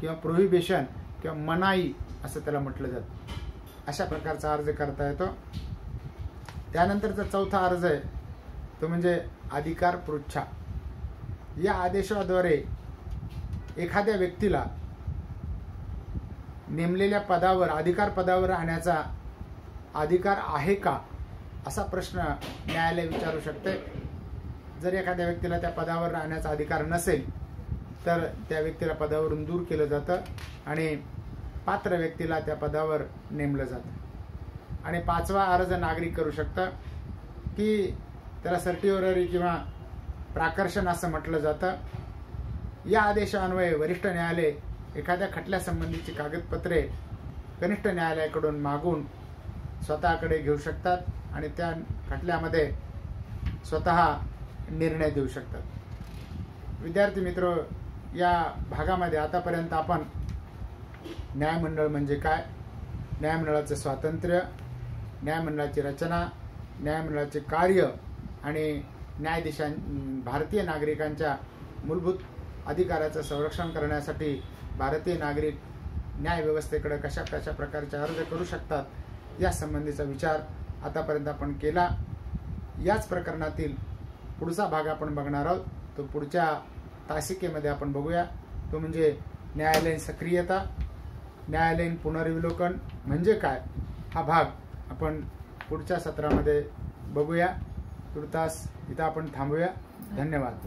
किंवा प्रोहिबिशन किंवा मनाई असं त्याला म्हटलं जातं. अशा प्रकारचा अर्ज करता येतो. त्यानंतरचा चौथा अर्ज आहे तो म्हणजे अधिकार पृच्छा. या आदेशाद्वारे एखाद्या व्यक्तीला नेमलेल्या पदावर अधिकार पदावर आणण्याचा अधिकार आहे का असा प्रश्न न्यायालय विचारू शकते. जर एखाद्या व्यक्तीला त्या पदावर राहण्याचा अधिकार नसेल तर त्या व्यक्तीला पदावरून दूर केलं जातं आणि पात्र व्यक्तीला त्या पदावर नेमलं जातं. आणि पाचवा अर्ज नागरिक करू शकतं की त्याला सर्टिओररी किंवा प्राकर्षण असं म्हटलं जातं. या आदेशान्वये वरिष्ठ न्यायालय एखाद्या खटल्यासंबंधीची कागदपत्रे कनिष्ठ न्यायालयाकडून मागून स्वतःकडे घेऊ शकतात आणि त्या खटल्यामध्ये स्वतः निर्णय देऊ शकतात. विद्यार्थी मित्र, या भागामध्ये आतापर्यंत आपण न्यायमंडळ म्हणजे काय, न्यायमंडळाचं स्वातंत्र्य, न्यायमंडळाची रचना, न्यायमंडळाचे कार्य आणि भारतीय नागरिकांच्या मूलभूत अधिकाराचं संरक्षण करण्यासाठी भारतीय नागरिक न्याय व्यवस्थेकडे कशा कशा प्रकारचे अर्ज करू शकतात या संबंधीचा विचार आतापर्यंत आपण केला. याच प्रकरणातील पुढचा भाग आपण बघणार आहोत. तो पुढच्या तासिकेमध्ये आपण बघूया. तो म्हणजे न्यायालयीन सक्रियता, न्यायालयीन पुनर्विलोकन म्हणजे काय, हा भाग आपण पुढच्या सत्रामध्ये बघूया. तुर्तास इथं आपण थांबूया. धन्यवाद.